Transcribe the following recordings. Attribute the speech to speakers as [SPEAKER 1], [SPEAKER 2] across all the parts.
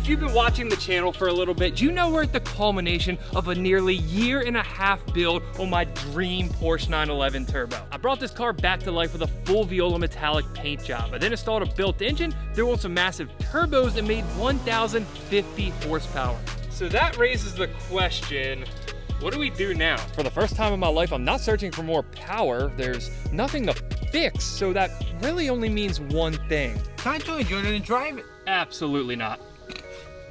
[SPEAKER 1] If you've been watching the channel for a little bit, you know we're at the culmination of a nearly year-and-a-half build on my dream Porsche 911 Turbo. I brought this car back to life with a full Viola metallic paint job. I then installed a built engine, threw on some massive turbos, and made 1,050 horsepower. So that raises the question, what do we do now? For the first time in my life, I'm not searching for more power. There's nothing to fix, so that really only means one thing.
[SPEAKER 2] Time to enjoy it and drive it.
[SPEAKER 1] Absolutely not.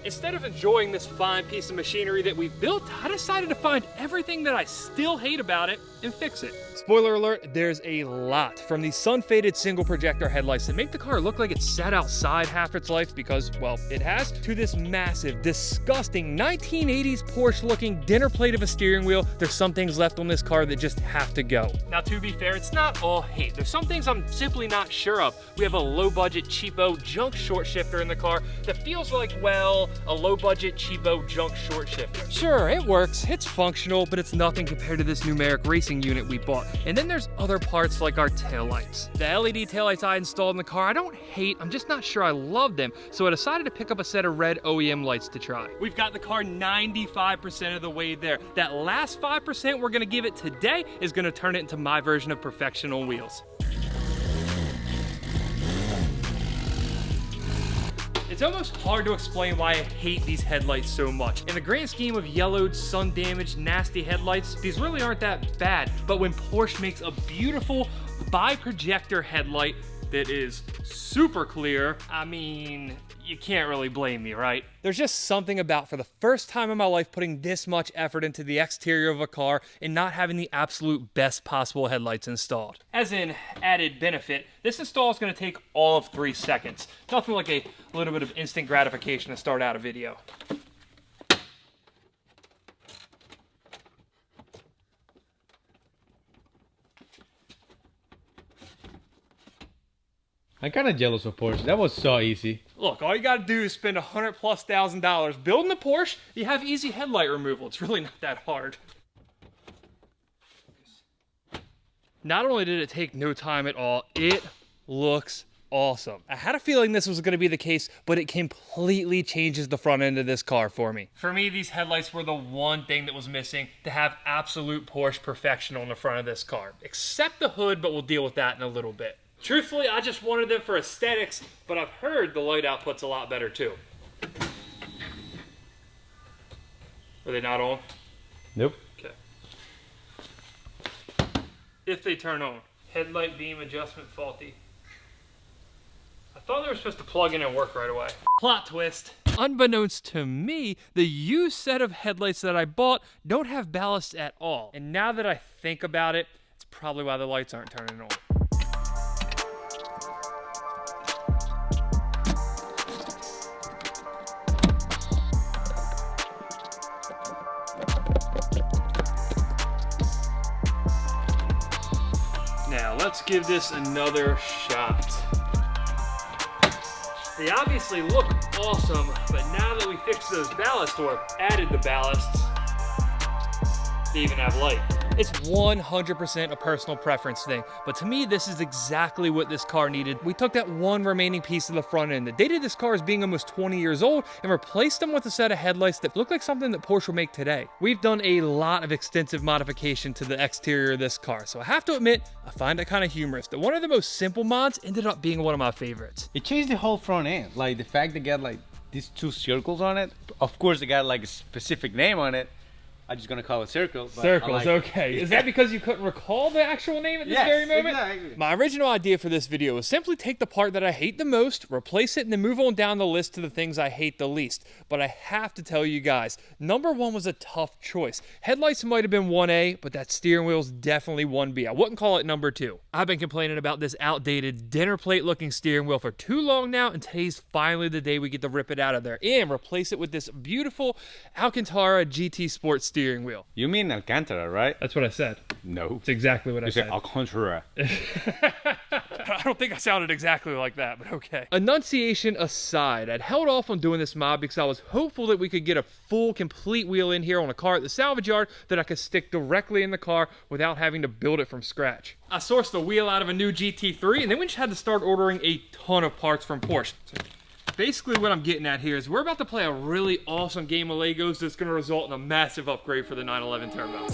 [SPEAKER 1] Instead of enjoying this fine piece of machinery that we've built, I decided to find everything that I still hate about it and fix it. Spoiler alert, there's a lot. From these sun-faded single projector headlights that make the car look like it's sat outside half its life because, well, it has, to this massive, disgusting 1980s Porsche looking dinner plate of a steering wheel. There's some things left on this car that just have to go. Now, to be fair, it's not all hate. There's some things I'm simply not sure of. We have a low-budget, cheapo, junk short shifter in the car that feels like, well, a low-budget, cheapo, junk short shifter. Sure, it works, it's functional, but it's nothing compared to this numeric racing unit we bought. And then there's other parts like our taillights. The LED taillights I installed in the car, I don't hate, I'm just not sure I love them, so I decided to pick up a set of red OEM lights to try. We've got the car 95% of the way there. That last 5% we're gonna give it today is gonna turn it into my version of perfection on wheels. It's almost hard to explain why I hate these headlights so much. In the grand scheme of yellowed, sun-damaged, nasty headlights, these really aren't that bad. But when Porsche makes a beautiful bi-projector headlight that is super clear, I mean, you can't really blame me, right? There's just something about, for the first time in my life, putting this much effort into the exterior of a car and not having the absolute best possible headlights installed. As an added benefit, this install is going to take all of 3 seconds. Nothing like a little bit of instant gratification to start out a video.
[SPEAKER 2] I'm kind of jealous of Porsche. That was so easy.
[SPEAKER 1] Look, all you gotta do is spend $100,000+ building a Porsche. You have easy headlight removal. It's really not that hard. Not only did it take no time at all, it looks awesome. I had a feeling this was gonna be the case, but it completely changes the front end of this car for me. For me, these headlights were the one thing that was missing to have absolute Porsche perfection on the front of this car. Except the hood, but we'll deal with that in a little bit. Truthfully, I just wanted them for aesthetics, but I've heard the light output's a lot better too. Are they not on?
[SPEAKER 2] Nope.
[SPEAKER 1] Okay. If they turn on. Headlight beam adjustment faulty. I thought they were supposed to plug in and work right away. Plot twist. Unbeknownst to me, the used set of headlights that I bought don't have ballast at all. And now that I think about it, it's probably why the lights aren't turning on. Now, let's give this another shot. They obviously look awesome, but now that we fixed those ballasts, or added the ballasts, they even have light. It's 100% a personal preference thing, but to me, this is exactly what this car needed. We took that one remaining piece of the front end that dated this car as being almost 20 years old and replaced them with a set of headlights that look like something that Porsche will make today. We've done a lot of extensive modification to the exterior of this car, so I have to admit, I find it kind of humorous that one of the most simple mods ended up being one of my favorites.
[SPEAKER 2] It changed the whole front end. Like the fact they got like these 2 circles on it. Of course, they got like a specific name on it. I'm just gonna call it circles.
[SPEAKER 1] Circles,
[SPEAKER 2] like
[SPEAKER 1] okay. Is that because you couldn't recall the actual name at this very moment?
[SPEAKER 2] Exactly.
[SPEAKER 1] My original idea for this video was simply take the part that I hate the most, replace it, and then move on down the list to the things I hate the least. But I have to tell you guys, number 1 was a tough choice. Headlights might have been 1A, but that steering wheel's definitely 1B. I wouldn't call it number 2. I've been complaining about this outdated dinner plate looking steering wheel for too long now, and today's finally the day we get to rip it out of there and replace it with this beautiful Alcantara GT Sport steering wheel.
[SPEAKER 2] You mean Alcantara, right?
[SPEAKER 1] That's what I said.
[SPEAKER 2] No.
[SPEAKER 1] That's exactly what I said.
[SPEAKER 2] You said Alcantara.
[SPEAKER 1] I don't think I sounded exactly like that, but okay. Enunciation aside, I'd held off on doing this mod because I was hopeful that we could get a full, complete wheel in here on a car at the salvage yard that I could stick directly in the car without having to build it from scratch. I sourced the wheel out of a new GT3, and then we just had to start ordering a ton of parts from Porsche. So Basically what I'm getting at here is we're about to play a really awesome game of Legos that's going to result in a massive upgrade for the 911 Turbo.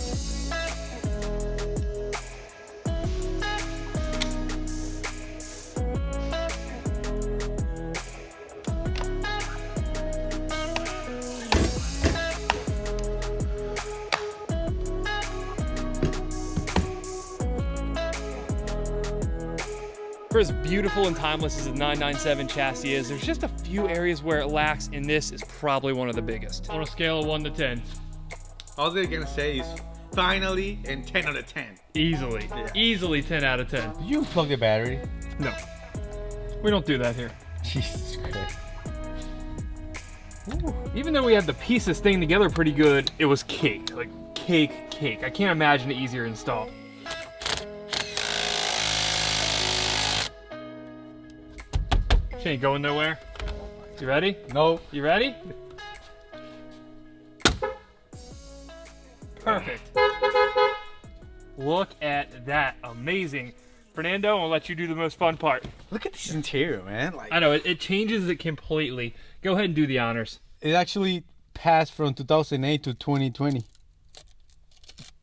[SPEAKER 1] For as beautiful and timeless as the 997 chassis is, there's just a few areas where it lacks, and this is probably one of the biggest. On a scale of 1 to 10.
[SPEAKER 2] All they're gonna say is finally and 10 out of 10.
[SPEAKER 1] Easily. Yeah. Easily 10 out of 10.
[SPEAKER 2] Did you plug the battery?
[SPEAKER 1] No. We don't do that here.
[SPEAKER 2] Jesus Christ.
[SPEAKER 1] Ooh. Even though we had the pieces staying together pretty good, it was cake. Like cake. I can't imagine it easier to install. She ain't going nowhere. You ready?
[SPEAKER 2] No.
[SPEAKER 1] You ready? Perfect. Look at that. Amazing. Fernando, I'll let you do the most fun part.
[SPEAKER 2] Look at this interior, man. Like,
[SPEAKER 1] I know, it changes it completely. Go ahead and do the honors.
[SPEAKER 2] it actually passed from 2008 to 2020.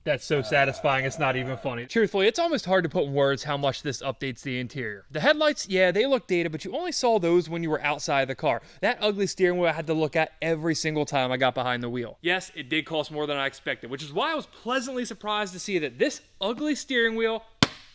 [SPEAKER 1] That's so satisfying, it's not even funny. Truthfully, it's almost hard to put in words how much this updates the interior. The headlights, yeah, they look dated, but you only saw those when you were outside the car. That ugly steering wheel I had to look at every single time I got behind the wheel. Yes, it did cost more than I expected, which is why I was pleasantly surprised to see that this ugly steering wheel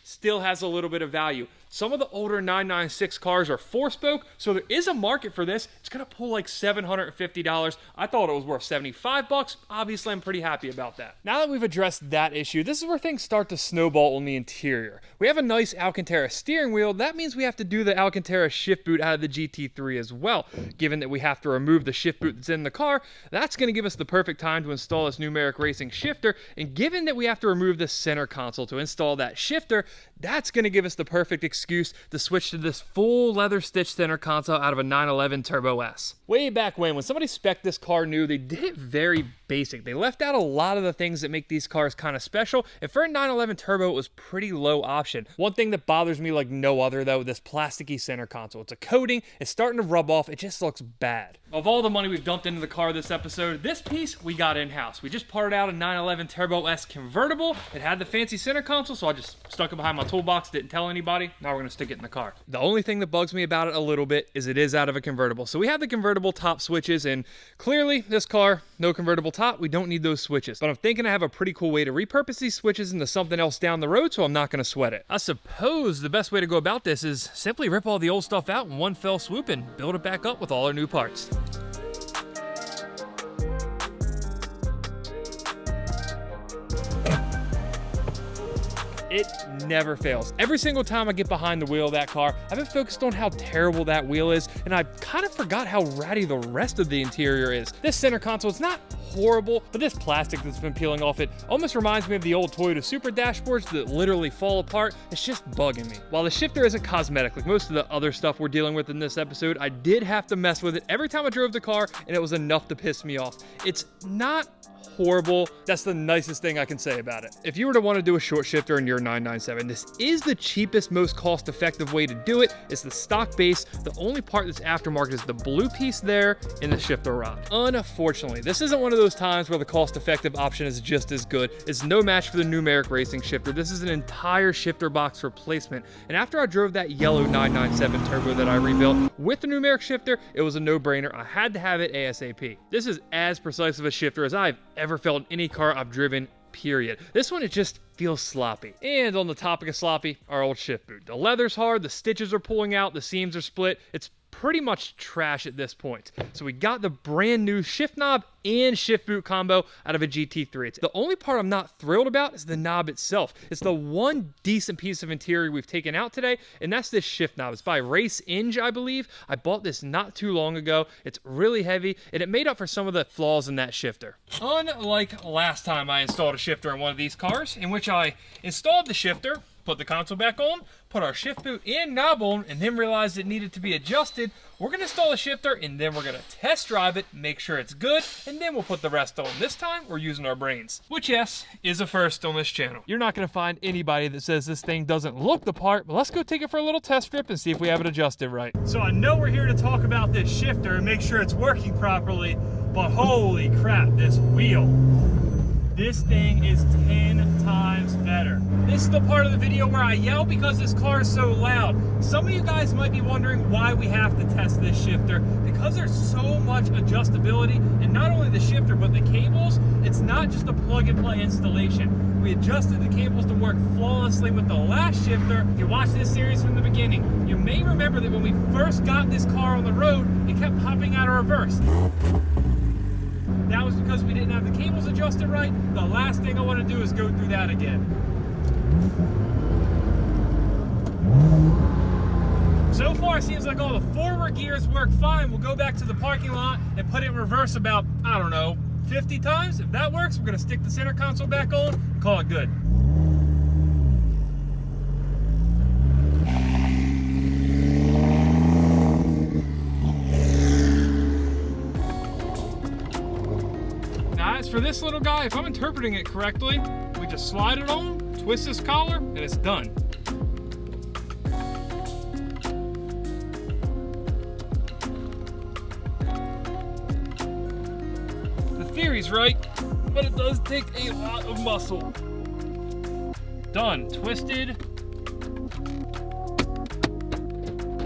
[SPEAKER 1] still has a little bit of value. Some of the older 996 cars are 4-spoke, so there is a market for this. It's gonna pull like $750. I thought it was worth 75 bucks. Obviously, I'm pretty happy about that. Now that we've addressed that issue, this is where things start to snowball on the interior. We have a nice Alcantara steering wheel. That means we have to do the Alcantara shift boot out of the GT3 as well. Given that we have to remove the shift boot that's in the car, that's gonna give us the perfect time to install this numeric racing shifter. And given that we have to remove the center console to install that shifter, that's gonna give us the perfect excuse to switch to this full leather stitched center console out of a 911 Turbo S. Way back when somebody spec'd this car new, they did it very basic. They left out a lot of the things that make these cars kind of special, and for a 911 Turbo, it was pretty low option. One thing that bothers me like no other though, this plasticky center console. It's a coating, it's starting to rub off, it just looks bad. Of all the money we've dumped into the car this episode, this piece we got in-house. We just parted out a 911 Turbo S convertible. It had the fancy center console, so I just stuck it behind my toolbox, didn't tell anybody. Now we're gonna stick it in the car. The only thing that bugs me about it a little bit is it is out of a convertible. So we have the convertible top switches, and clearly this car, no convertible top, we don't need those switches. But I'm thinking I have a pretty cool way to repurpose these switches into something else down the road, so I'm not gonna sweat it. I suppose the best way to go about this is simply rip all the old stuff out in one fell swoop and build it back up with all our new parts. It never fails. Every single time I get behind the wheel of that car, I've been focused on how terrible that wheel is, and I kind of forgot how ratty the rest of the interior is. This center console, it's not horrible, but this plastic that's been peeling off it almost reminds me of the old Toyota Supra dashboards that literally fall apart. It's just bugging me. While the shifter isn't cosmetic like most of the other stuff we're dealing with in this episode, I did have to mess with it every time I drove the car, and it was enough to piss me off. It's not horrible. That's the nicest thing I can say about it. If you were to want to do a short shifter in your 997, this is the cheapest, most cost-effective way to do it. It's the stock base. The only part that's aftermarket is the blue piece there in the shifter rod. Unfortunately, this isn't one of those times where the cost-effective option is just as good. It's no match for the numeric racing shifter. This is an entire shifter box replacement. And after I drove that yellow 997 Turbo that I rebuilt with the numeric shifter, it was a no-brainer. I had to have it ASAP. This is as precise of a shifter as I've ever felt in any car I've driven, period. This one, it just feels sloppy. And on the topic of sloppy, our old shift boot. The leather's hard, the stitches are pulling out, the seams are split. It's pretty much trash at this point. So we got the brand new shift knob and shift boot combo out of a GT3. The only part I'm not thrilled about is the knob itself. It's the one decent piece of interior we've taken out today, and that's this shift knob. It's by Race Inge, I believe. I bought this not too long ago. It's really heavy, and it made up for some of the flaws in that shifter. Unlike last time I installed a shifter in one of these cars, in which I installed the shifter, put the console back on, put our shift boot and knob on, and then realized it needed to be adjusted. We're gonna install the shifter, and then we're gonna test drive it, make sure it's good, and then we'll put the rest on. This time, we're using our brains. Which, yes, is a first on this channel. You're not gonna find anybody that says this thing doesn't look the part, but let's go take it for a little test strip and see if we have it adjusted right. So I know we're here to talk about this shifter and make sure it's working properly, but holy crap, this wheel. This thing is 10 times better. This is the part of the video where I yell because this car is so loud. Some of you guys might be wondering why we have to test this shifter. Because there's so much adjustability, and not only the shifter, but the cables, it's not just a plug and play installation. We adjusted the cables to work flawlessly with the last shifter. If you watch this series from the beginning, you may remember that when we first got this car on the road, it kept popping out of reverse. That was because we didn't have the cables adjusted right. The last thing I want to do is go through that again. So far, it seems like all the forward gears work fine. We'll go back to the parking lot and put it in reverse about, I don't know, 50 times. If that works, we're going to stick the center console back on and call it good. As for this little guy, if I'm interpreting it correctly, we just slide it on, twist this collar, and it's done. The theory's right, but it does take a lot of muscle. Done, twisted.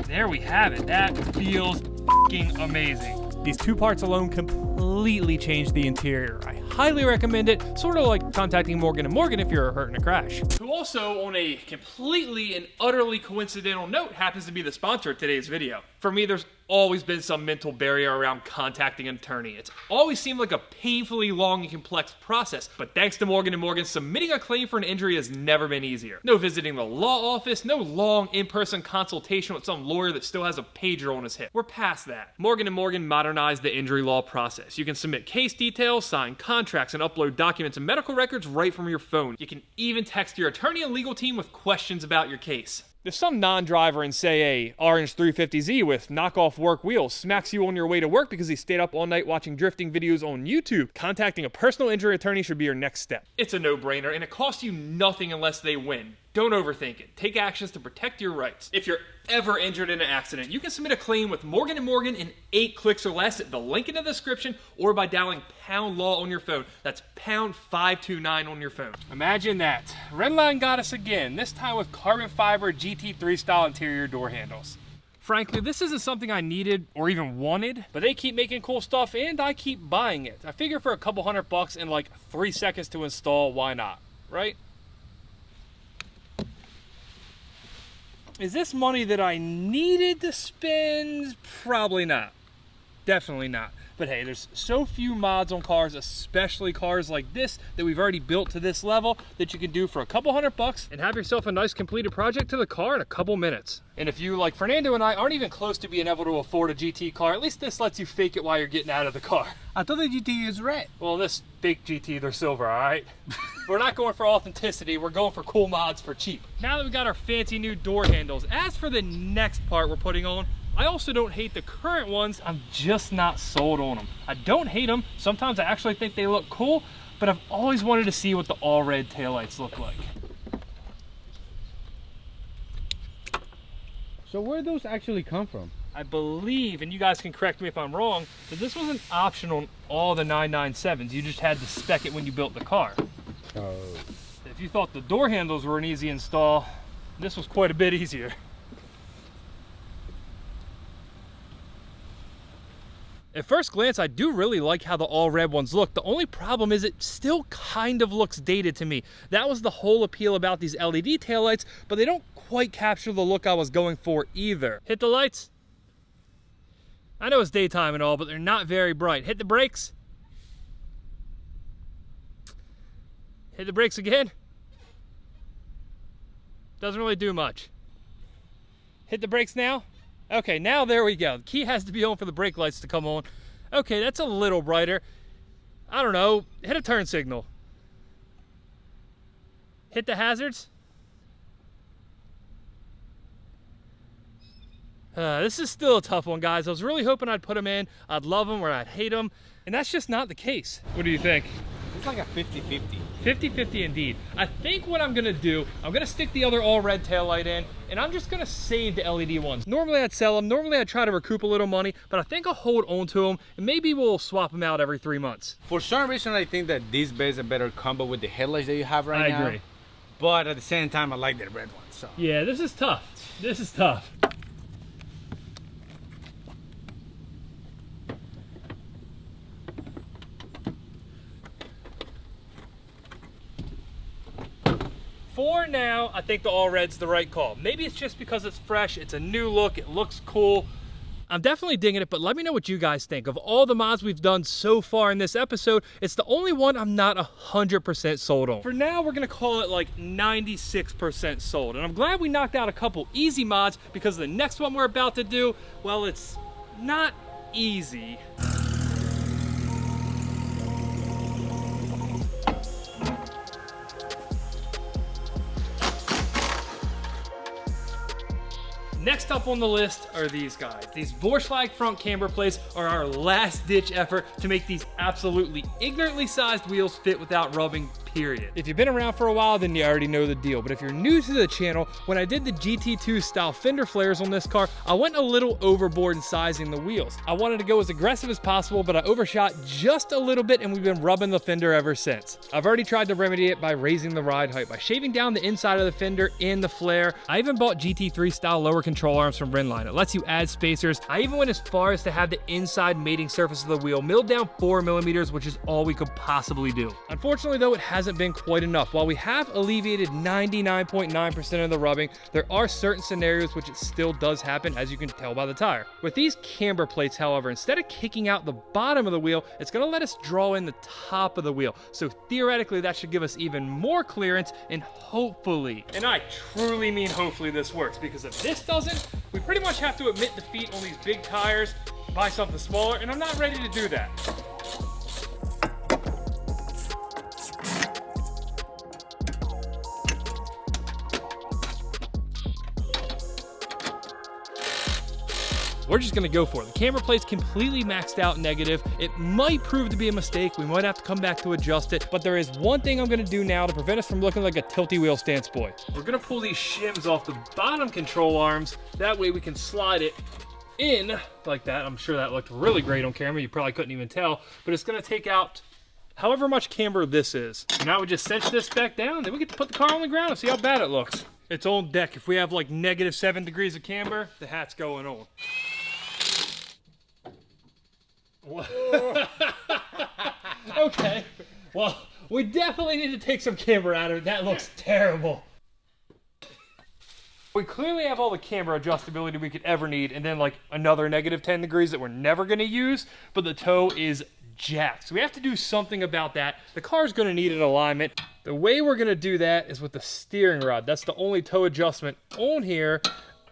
[SPEAKER 1] There we have it. That feels fucking amazing. These two parts alone completely changed the interior. I highly recommend it, sort of like contacting Morgan & Morgan if you're hurt in a crash. Who also, on a completely and utterly coincidental note, happens to be the sponsor of today's video. For me, there's always been some mental barrier around contacting an attorney. It's always seemed like a painfully long and complex process, but thanks to Morgan & Morgan, submitting a claim for an injury has never been easier. No visiting the law office, no long in-person consultation with some lawyer that still has a pager on his hip. We're past that. Morgan & Morgan modernized the injury law process. You can submit case details, sign contracts, and upload documents and medical records right from your phone. You can even text your attorney and legal team with questions about your case. If some non-driver in, say, a orange 350Z with knockoff work wheels smacks you on your way to work because he stayed up all night watching drifting videos on YouTube, contacting a personal injury attorney should be your next step. It's a no-brainer, and it costs you nothing unless they win. Don't overthink it. Take actions to protect your rights. If you're ever injured in an accident, you can submit a claim with Morgan & Morgan in 8 clicks or less at the link in the description or by dialing #law on your phone. That's #529 on your phone. Imagine that. Redline got us again, this time with carbon fiber GT3 style interior door handles. Frankly, this isn't something I needed or even wanted, but they keep making cool stuff and I keep buying it. I figure for a couple $100 and like 3 seconds to install, why not, right? Is this money that I needed to spend? Probably not. Definitely not. But hey, there's so few mods on cars, especially cars like this, that we've already built to this level that you can do for a couple $100 and have yourself a nice completed project to the car in a couple minutes. And if you, like Fernando and I, aren't even close to being able to afford a GT car, at least this lets you fake it while you're getting out of the car.
[SPEAKER 2] I thought the GT is red.
[SPEAKER 1] Well, this fake GT, they're silver, all right? We're not going for authenticity, we're going for cool mods for cheap. Now that we got our fancy new door handles, as for the next part we're putting on, I also don't hate the current ones, I'm just not sold on them. I don't hate them, sometimes I actually think they look cool, but I've always wanted to see what the all red taillights look like.
[SPEAKER 2] So where do those actually come from?
[SPEAKER 1] I believe, and you guys can correct me if I'm wrong, that this was an option on all the 997s. You just had to spec it when you built the car.
[SPEAKER 2] Oh.
[SPEAKER 1] If you thought the door handles were an easy install, this was quite a bit easier. At first glance, I do really like how the all red ones look. The only problem is it still kind of looks dated to me. That was the whole appeal about these LED taillights, but they don't quite capture the look I was going for either. Hit the lights. I know it's daytime and all, but they're not very bright. Hit the brakes. Hit the brakes again. Doesn't really do much. Hit the brakes now. Okay, now there we go. The key has to be on for the brake lights to come on. Okay, that's a little brighter. I don't know, hit a turn signal. Hit the hazards. This is still a tough one, guys. I was really hoping I'd put them in. I'd love them or I'd hate them. And that's just not the case. What do you think?
[SPEAKER 2] It's like a 50-50.
[SPEAKER 1] 50-50 indeed. I think what I'm gonna do, I'm gonna stick the other all red taillight in, and I'm just gonna save the LED ones. Normally I'd sell them, normally I'd try to recoup a little money, but I think I'll hold on to them, and maybe we'll swap them out every 3 months.
[SPEAKER 2] For some reason, I think that these bays are better combo with the headlights that you have right now.
[SPEAKER 1] I agree.
[SPEAKER 2] But at the same time, I like the red one, so.
[SPEAKER 1] Yeah, this is tough. This is tough. For now, I think the all red's the right call. Maybe it's just because it's fresh, it's a new look, it looks cool. I'm definitely digging it, but let me know what you guys think. Of all the mods we've done so far in this episode, it's the only one I'm not 100% sold on. For now, we're gonna call it like 96% sold. And I'm glad we knocked out a couple easy mods because the next one we're about to do, well, it's not easy. Next up on the list are these guys. These Vorschlag front camber plates are our last ditch effort to make these absolutely ignorantly sized wheels fit without rubbing, period. If you've been around for a while, then you already know the deal. But if you're new to the channel, when I did the GT2 style fender flares on this car, I went a little overboard in sizing the wheels. I wanted to go as aggressive as possible, but I overshot just a little bit and we've been rubbing the fender ever since. I've already tried to remedy it by raising the ride height, by shaving down the inside of the fender in the flare. I even bought GT3 style lower control arms from Rinline. It lets you add spacers. I even went as far as to have the inside mating surface of the wheel milled down 4 millimeters, which is all we could possibly do. Unfortunately though, it hasn't been quite enough. While we have alleviated 99.9% of the rubbing, there are certain scenarios which it still does happen, as you can tell by the tire. With these camber plates, however, instead of kicking out the bottom of the wheel, it's gonna let us draw in the top of the wheel. So theoretically, that should give us even more clearance, and hopefully, and I truly mean hopefully, this works, because if this doesn't, we pretty much have to admit defeat on these big tires, buy something smaller, and I'm not ready to do that. We're just gonna go for it. The camber plate's completely maxed out negative. It might prove to be a mistake. We might have to come back to adjust it, but there is one thing I'm gonna do now to prevent us from looking like a tilty wheel stance boy. We're gonna pull these shims off the bottom control arms. That way we can slide it in like that. I'm sure that looked really great on camera. You probably couldn't even tell, but it's gonna take out however much camber this is. Now we just cinch this back down, then we get to put the car on the ground and see how bad it looks. It's on deck. If we have like -7 degrees of camber, the hat's going on. Okay, well, we definitely need to take some camber out of it. That looks terrible. We clearly have all the camber adjustability we could ever need, and then like another -10 degrees that we're never gonna use, but the toe is jacked. So we have to do something about that. The car's gonna need an alignment. The way we're gonna do that is with the steering rod. That's the only toe adjustment on here.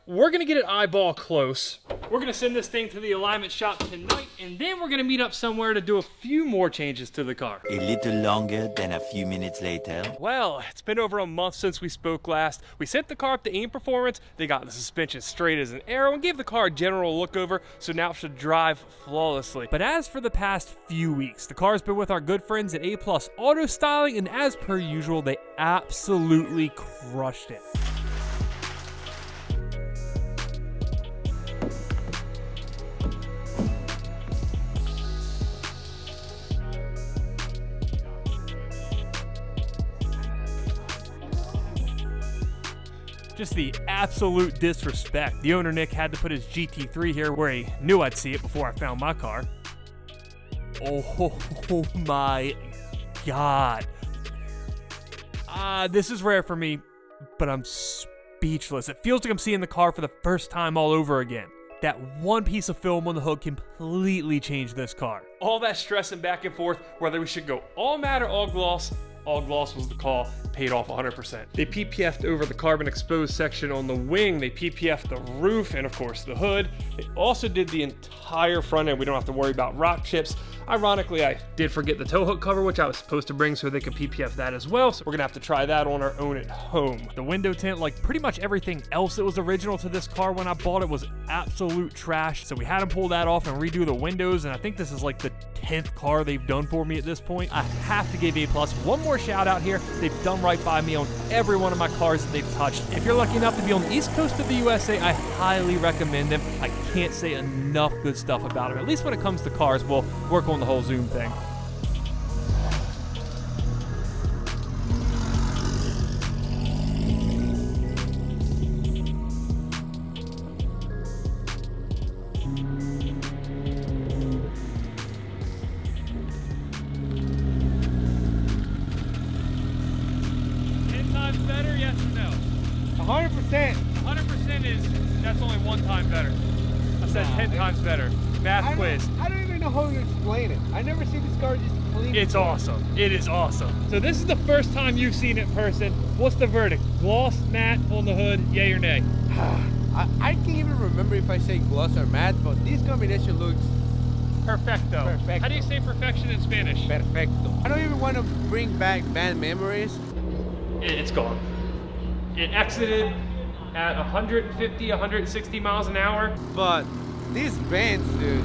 [SPEAKER 1] We're gonna get it eyeball close. We're gonna send this thing to the alignment shop tonight, and then we're gonna meet up somewhere to do a few more changes to the car.
[SPEAKER 3] A little longer than a few minutes later.
[SPEAKER 1] Well, it's been over a month since we spoke last. We sent the car up to AIM Performance. They got the suspension straight as an arrow and gave the car a general look over, so now it should drive flawlessly. But as for the past few weeks, the car's been with our good friends at A+ Auto Styling, and as per usual, they absolutely crushed it. Just the absolute disrespect. The owner, Nick, had to put his GT3 here where he knew I'd see it before I found my car. Oh my God. This is rare for me, but I'm speechless. It feels like I'm seeing the car for the first time all over again. That one piece of film on the hood completely changed this car. All that stressing back and forth, whether we should go all matte or all gloss, all gloss was the call, paid off 100%. They PPF'd over the carbon exposed section on the wing, they PPF'd the roof, and of course the hood. They also did the entire front end. We don't have to worry about rock chips. Ironically, I did forget the tow hook cover, which I was supposed to bring so they could PPF that as well, so we're gonna have to try that on our own at home. The window tint, like pretty much everything else that was original to this car when I bought it, was absolute trash, so we had to pull that off and redo the windows, and I think this is like the 10th car they've done for me at this point. I have to give A+. One more shout out here. They've done right by me on every one of my cars that they've touched. If you're lucky enough to be on the east coast of the USA, I highly recommend them. I can't say enough good stuff about them. At least when it comes to cars, we'll work on the whole Zoom thing. Better, yes or no?
[SPEAKER 2] 100%.
[SPEAKER 1] 100% is, that's only one time better. I said 10 times better. Math quiz.
[SPEAKER 2] I don't even know how to explain it. I never see this car just clean.
[SPEAKER 1] It's awesome. It is awesome. So this is the first time you've seen it in person. What's the verdict? Gloss, matte on the hood, yay or nay?
[SPEAKER 4] I can't even remember if I say gloss or matte, but this combination looks
[SPEAKER 1] Perfecto.
[SPEAKER 4] Perfecto.
[SPEAKER 1] How do you say perfection in Spanish?
[SPEAKER 4] perfecto. I don't even want to bring back bad memories.
[SPEAKER 1] It's gone. It exited at 150, 160 miles an hour.
[SPEAKER 4] But these vents, dude,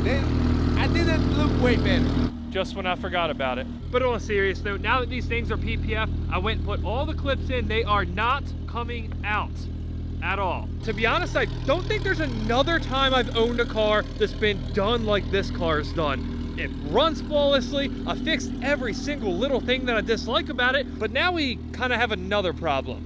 [SPEAKER 4] I didn't look way better.
[SPEAKER 1] Just when I forgot about it. But on a serious note, now that these things are PPF, I went and put all the clips in. They are not coming out at all. To be honest, I don't think there's another time I've owned a car that's been done like this car is done. It runs flawlessly. I fixed every single little thing that I dislike about it, but now we kind of have another problem.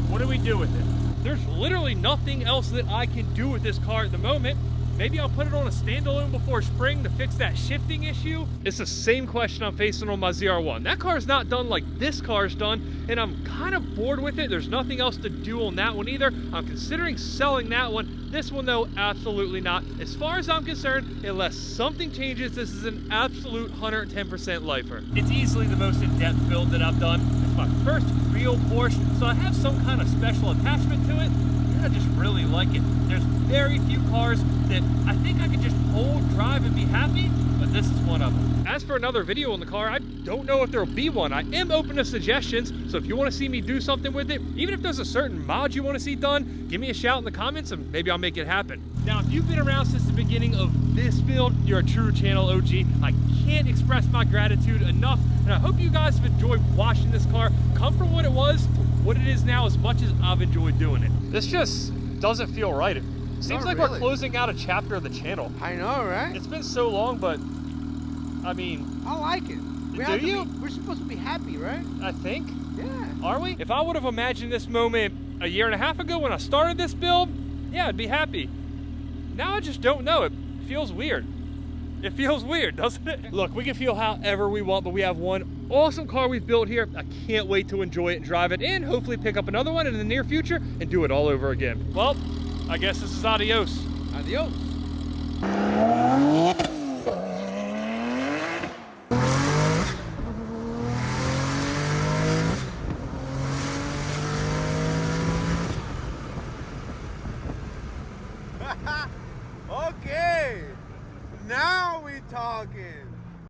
[SPEAKER 1] What do we do with it? There's literally nothing else that I can do with this car at the moment. Maybe I'll put it on a standalone before spring to fix that shifting issue. It's the same question I'm facing on my ZR1. That car is not done like this car is done, and I'm kind of bored with it. There's nothing else to do on that one either. I'm considering selling that one. This one though, absolutely not. As far as I'm concerned, unless something changes, this is an absolute 110% lifer. It's easily the most in-depth build that I've done. It's my first real Porsche, so I have some kind of special attachment to it. I just really like it. There's very few cars that I think I could just hold, drive, and be happy, but this is one of them. As for another video on the car, I don't know if there'll be one. I am open to suggestions, so if you want to see me do something with it, even if there's a certain mod you want to see done, give me a shout in the comments and maybe I'll make it happen. Now, if you've been around since the beginning of this build, you're a true channel OG. I can't express my gratitude enough, and I hope you guys have enjoyed watching this car come from what it was to what it is now as much as I've enjoyed doing it. This just doesn't feel right. It seems like we're closing out a chapter of the channel.
[SPEAKER 4] I know, right?
[SPEAKER 1] It's been so long, but I mean,
[SPEAKER 4] I like it. We're supposed to be happy, right?
[SPEAKER 1] I think.
[SPEAKER 4] Yeah.
[SPEAKER 1] Are we? If I would have imagined this moment a year and a half ago when I started this build, yeah, I'd be happy. Now I just don't know. It feels weird. It feels weird, doesn't it? Look, we can feel however we want, but we have one awesome car we've built here. I can't wait to enjoy it and drive it, and hopefully pick up another one in the near future and do it all over again. Well, I guess this is adios.
[SPEAKER 4] Adios. Okay, now we talking.